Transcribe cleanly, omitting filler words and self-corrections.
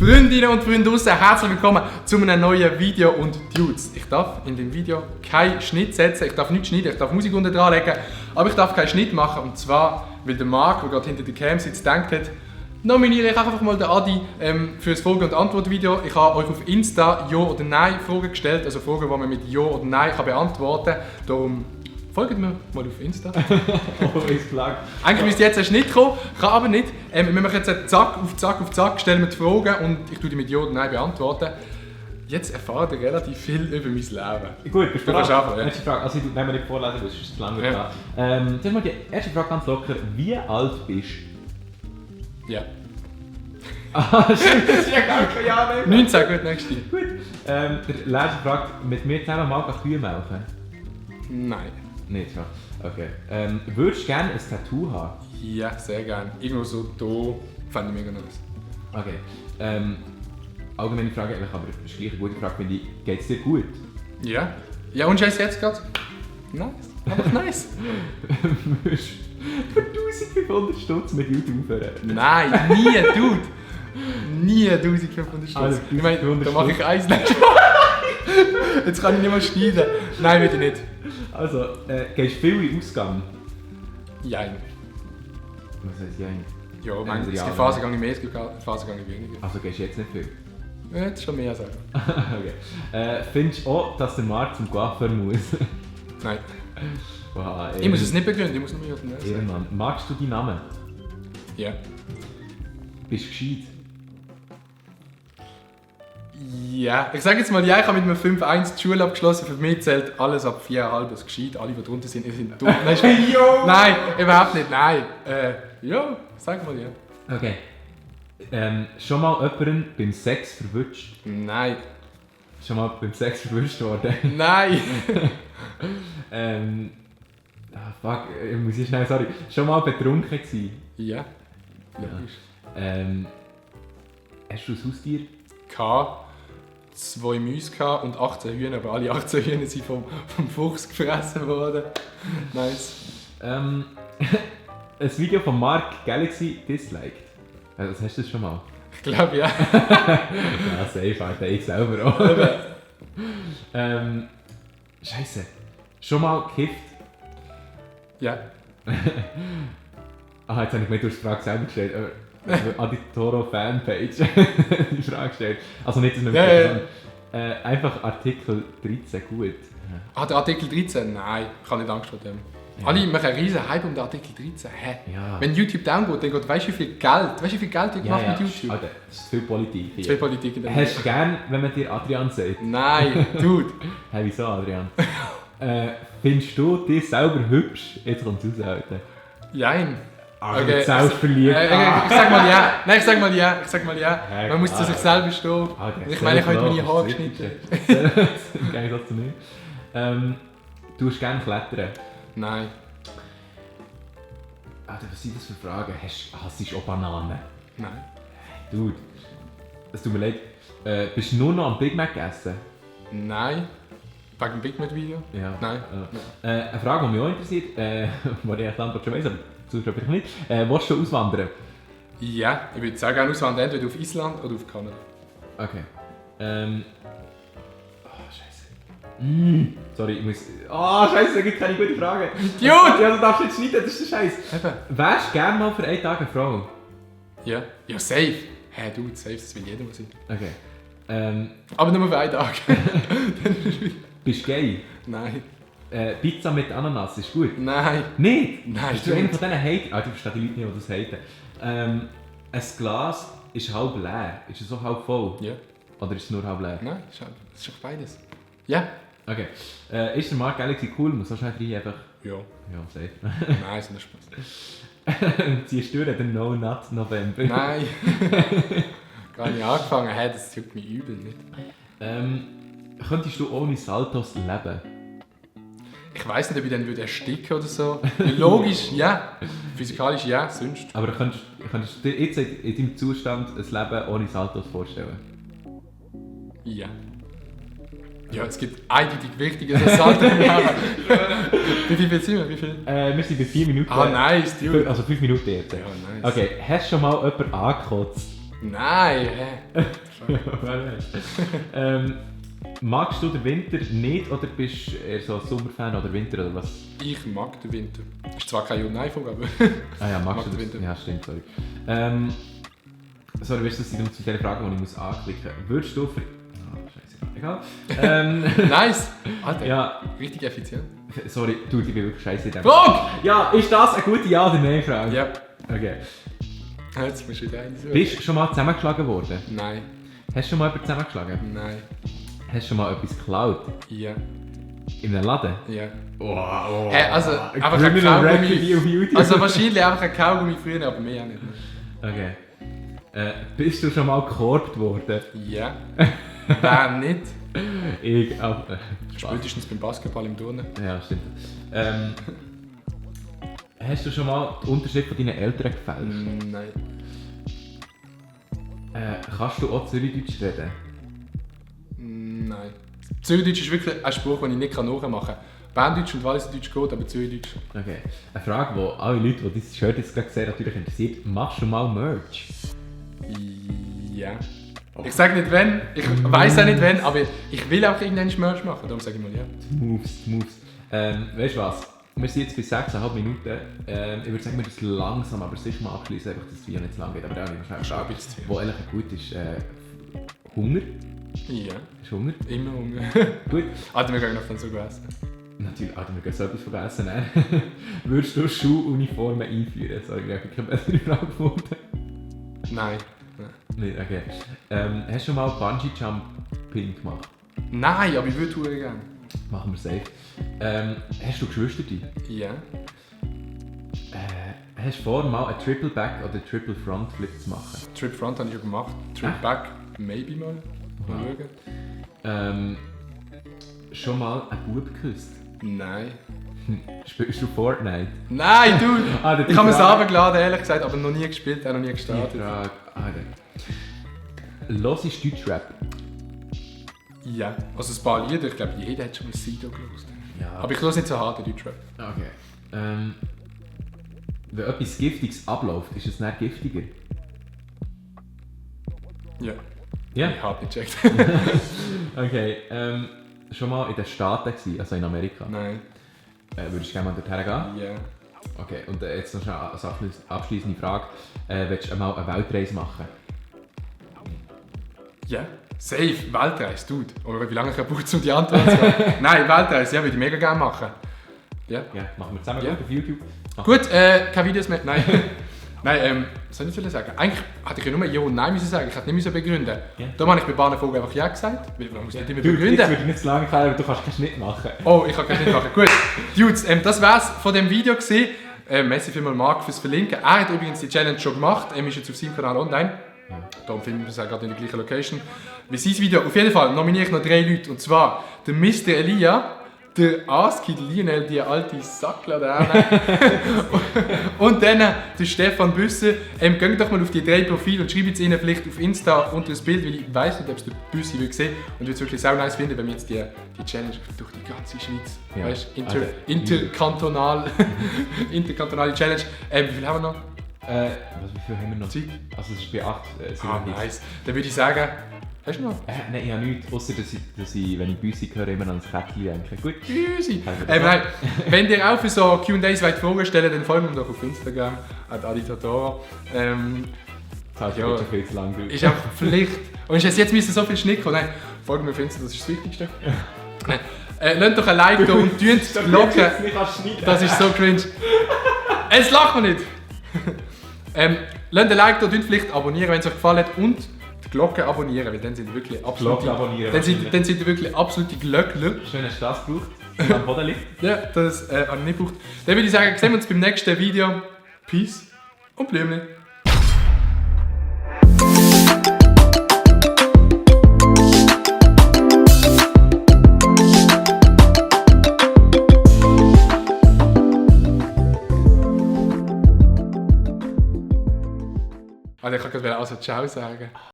Freundinnen und Freunde draussen, herzlich willkommen zu einem neuen Video und Dudes. Ich darf in dem Video keinen Schnitt setzen, ich darf nichts schneiden, ich darf Musik unten dran legen, aber ich darf keinen Schnitt machen. Und zwar, weil der Marc, der gerade hinter der Cam sitzt, gedacht hat, nominiere ich einfach mal den Adi für das Frage- und Antwort-Video. Ich habe euch auf Insta Ja oder Nein Fragen gestellt, also Fragen, die man mit Ja oder Nein beantworten kann. Darum folgt mir mal auf Insta. Eigentlich müsste jetzt ein Schnitt kommen, kann aber nicht. Wir machen jetzt Zack auf Zack, stellen wir die Fragen und ich tue die mit Ja oder Nein beantworten. Jetzt erfahrt ihr relativ viel über mein Leben. Gut, bist du bereit? Ja. Erste Frage, also wenn wir nicht vorlesen, das ist lange Ja. klar. Zuerst mal die erste Frage ganz locker. Wie alt bist du? Ja. Das ist ja gar kein Ja mehr. 19, gut, nächste. Gut. Der letzte Frage, mit mir zusammen mal Kühe melken? Nein. Nicht, ja. Okay. Würdest du gerne ein Tattoo haben? Ja, sehr gerne. Irgendwo so da fände ich mega nice. Okay. Allgemeine Frage, eigentlich, aber das ist gleich eine gute Frage, finde ich. Geht es dir gut? Ja. Ja, und Scheiß jetzt gerade? Nice. Einfach nice. Würdest du für 1500 Stutz mit YouTube hören? Nein, nie, Dude. Nie 1500 Stutz. Also, Ich meine, da mache ich eins nicht. Jetzt kann ich nicht mal schneiden. Nein, will ich nicht. Also, gehst du viel in Ausgang? Jein. Was heisst Jein? Ja, Ja, es gibt ja, Phasen gehe ich mehr, es gibt Phasen gehe ich weniger. Also gehst du jetzt nicht viel? Ja, jetzt schon mehr sagen. Okay. Findest du auch, dass der Markt zum Coiffeur muss? Nein. Wow, Ich muss es nicht begründen, ich muss nur mehr sagen. Ehrenmann. Magst du deinen Namen? Ja. Bist du gescheit? Ja. Ich sage jetzt mal, ja, ich habe mit einem 5-1 die Schule abgeschlossen. Für mich zählt alles ab 4,5 als gescheit. Alle, die drunter sind, sind dumm. Nein, überhaupt nicht. Nein. Ja, sag mal ja. Okay. Schon mal jemanden beim Sex verwünscht? Nein. Schon mal beim Sex verwünscht worden? Nein. Fuck, ich muss hier schnell, sorry. Schon mal betrunken gewesen? Ja. Logisch. Hast du ein Haustier? K. 2 Mäuse und 18 Hühner, aber alle 18 Hühner sind vom Fuchs gefressen worden. Nice. Ein Video von Mark Galaxy disliked. Das hast du schon mal? Ich glaube ja. Ja, safe, Alter, ich selber auch. Scheiße. Schon mal gekifft? Ja. Jetzt habe ich mir die Frage selber gestellt. Aditoro Fanpage die Frage gestellt. Also nicht, dass wir Ja. einfach Artikel 13 gut. Der Artikel 13? Nein, ich habe nicht Angst vor dem. Ja. Alle machen einen riesen Hype um den Artikel 13. Hä? Ja. Wenn YouTube down geht, dann geht, weißt du wie viel Geld wird gemacht mit YouTube? Alter, das ist viel Politik hier. Zwei Politik in der Hast du gern, wenn man dir Adrian sagt? Nein, Dude. Hey, wieso Adrian? Findest du dich selber hübsch? Jetzt kommt es raus, Alter. Jein. Okay. Selbstverliebt. Ich sag mal ja. Nein, ich sag mal ja. Ja, Man muss zu sich selber stehen. Okay, Ich meine, ich habe meine Haare geschnitten. Im Gegensatz zu mir. Du hast gerne klettern. Nein. Alter, was sind das für Fragen? Hast du auch Bananen? Nein. Dude, es tut mir leid. Bist du nur noch am Big Mac essen? Nein. Wegen dem Big Mac Video? Ja. Nein. Eine Frage, die mich auch interessiert, wo ich die Antwort schon weiss, aber zuhören vielleicht nicht. Willst du auswandern? Ja, ich würde sehr gerne auswandern, entweder auf Island oder auf Kanada. Okay. Scheiße. Sorry, ich muss... Scheiße, da gibt keine gute Frage. Dude! Ja, du darfst nicht schneiden, das ist der Scheiß. Eben. Wärst du gerne mal für einen Tag eine Frau? Ja. Ja, safe. Hä, du, safe, das will jeder mal sein. Okay. Aber nur für einen Tag. Bist du gay? Nein. Pizza mit Ananas ist gut? Nein. Nicht? Nein, Bist du einer von diesen Hater? Du verstehst die Leute nicht, die das haten. Ein Glas ist halb leer. Ist es so halb voll? Ja. Oder ist es nur halb leer? Nein, das ist doch beides. Ja. Okay. Ist der Mark Galaxy cool? Muss so schnell rein einfach... Ja. Ja, safe. Nein, ist nicht Spaß. Ziehst du den No Nut November? Nein. Gar nicht angefangen. Hey, das juckt mich übel nicht. Könntest du ohne Saltos leben? Ich weiss nicht, ob ich dann würde ersticken oder so. Logisch, ja. Physikalisch, ja. Sonst. Aber könntest du dir jetzt in deinem Zustand ein Leben ohne Saltos vorstellen? Ja. Ja, es gibt eindeutig Wichtiges als Salto im Leben. Wie viel sind wir? Wie viel? Wir sind bei 4 Minuten. Ah, nice, dude. Also 5 Minuten jetzt. Ja, nice. Okay, hast du schon mal jemanden angekotzt? Nein, magst du den Winter nicht oder bist du eher so ein Sommerfan oder Winter oder was? Ich mag den Winter. Ist zwar keine Ja-Nein-Frage, aber... Ah ja, magst Mag du den den Winter. Ja, stimmt, sorry. Sorry, weißt du, das sind zu der Frage, die ich muss anklicken muss. Würdest du für... Oh, scheiße, egal. Nice! Alter, Ja, richtig effizient. sorry, du, ich bin wirklich scheiße in dem. Frage! Ja, ist das eine gute Ja- oder Nein-Frage? Ja. Okay. Jetzt musst du wieder eine suchen. Bist du schon mal zusammengeschlagen worden? Nein, Hast du schon mal jemanden zusammengeschlagen? nein, Hast du schon mal etwas geklaut? ja, In einem Laden? ja. Oh, Also, einfach ein Criminal Kaugummi. Record auf YouTube. Also wahrscheinlich einfach ein Kaugummi früher, aber mehr auch nicht. Okay. Bist du schon mal gekorbt worden? Ja. Wer nicht? Ich, Spätestens beim Basketball im Turnen. ja, stimmt. Hast du schon mal den Unterschied von deinen Eltern gefälscht? Nein. Kannst du auch Zürichdeutsch reden? Nein. Zürichdeutsch ist wirklich ein Spruch, den ich nicht nachmachen kann. Berndeutsch und Walliserdeutsch geht, aber Zürichdeutsch. Okay. Eine Frage, die alle Leute, die dieses Shirt jetzt gerade sehen, natürlich interessiert. Machst du mal Merch? Ja. Ich sage nicht wenn, ich weiß auch nicht wenn, aber ich will auch irgendeinen Merch machen, darum sage ich mal ja. Moves. Weißt du was? Wir sind jetzt bei 6,5 Minuten. Ich würde sagen, wir das langsam, aber sicher mal abschließen, einfach, dass das Video nicht zu lang geht. Aber auch nicht Das ist auch ein bisschen zu viel. wo eigentlich gut ist, Hunger. Ja, Hast du Hunger? immer Hunger. Gut. Alter, wir gehen noch dann so essen. Natürlich, wir gehen so etwas vergessen. Ne? Würdest du Schuluniformen einführen? Sorry, ich habe keine bessere Frage gefunden. Nein. Nicht, okay. Hast du schon mal Bungee-Jumping gemacht? Nein, aber ich würde Touren gerne. Machen wir safe. Hast du Geschwister? Ja. Hast du vor, mal einen Triple Back oder Triple Front Flip zu machen? Trip Front habe ich schon gemacht. Trip Back, maybe mal. Mal schauen. Schon mal einen Bub geküsst? Nein. Spielst du Fortnite? Nein, du! Der Ich habe mir es Frage- runtergeladen, ehrlich gesagt, aber noch nie gespielt, auch noch nie Die gestartet. Frage. Hörst du Deutschrap? Ja. Also ein paar Lieder, ich glaube, jeder hat schon mal Sido gehört. Ja. Aber ich höre nicht so hart, Deutschrap. Okay. Wenn etwas Giftiges abläuft, ist es nicht giftiger? Ja. Ja. Ich habe nicht gecheckt. Okay. Schon mal in den Staaten gewesen, also in Amerika? Nein. Würdest du gerne mal dorthin gehen? Ja. Okay, und jetzt noch schnell als abschließende Frage. Willst du mal eine Weltreise machen? Ja. Safe. Weltreise, Dude. Oder wie lange ich brauche, um die Antwort zu geben? Nein, Weltreise, ja, würde ich mega gerne machen. Ja. Ja, machen wir zusammen Ja. auf YouTube. Gut, keine Videos mehr. Nein. Nein, was soll ich sagen? Eigentlich hätte ich ja nur Ja und Nein müssen sagen. Ich hätte nicht müssen begründen. Ja. Darum habe ich bei Bahnenfolge einfach Ja gesagt. Weil man muss nicht immer Du, jetzt begründen. würde ich nicht zu lange können, aber du kannst keinen Schnitt machen. Oh, ich kann nicht machen. Gut. Dudes, das war's von dem Video gewesen. Merci vielmals Marc fürs Verlinken. Er hat übrigens die Challenge schon gemacht. Er ist jetzt auf seinem Kanal online. Darum filmen wir es auch gerade in der gleichen Location wie sein Video. Auf jeden Fall nominiere ich noch 3 Leute. Und zwar der Mr. Elia, der Aski, der Lionel, die alte Sackler da und dann der Stefan Büsser. Geht doch mal auf die 3 Profile und schreibt es ihnen vielleicht auf Insta unter das Bild, weil ich weiß nicht, ob es der Büssi will sehen. Und ich würde es wirklich sehr nice finden, wenn wir jetzt die Challenge durch die ganze Schweiz, Ja. weißt, Also, interkantonale Challenge. Wie viel haben wir noch? Wie viel haben wir noch? Zeit? Also es ist bei 8. Nice. Dann würde ich sagen, hast du noch? Nein, ich habe nichts, außer dass ich, wenn ich Büsi höre, immer an das Kätzchen denke. Gut. Easy. Nein, wenn ihr auch für so Q&As Fragen stellen, dann folgt mir doch auf Instagram, @aditotoro. Das hast du Ja. schon viel zu lange Ist einfach Pflicht. Und jetzt müssen so viel Schnitt kommen. Nein, folgt mir auf Insta, das ist das Wichtigste. Nein. Lasst doch ein Like da und tut die Glocke. Das ist so cringe. Es lacht mir nicht. Lasst ein Like da, tut vielleicht abonnieren, wenn es euch gefallen hat und die Glocke abonnieren, weil dann sind ihr wirklich absolute... Glocke abonnieren, Dann sind ihr wirklich absolute Glöckler. Schön, dass du das gebraucht. Am Boden liegt. Ja, das habe ich nicht gebraucht. Dann würde ich sagen, sehen wir uns beim nächsten Video. Peace und Blümchen. Also ich kann gerade Ciao sagen.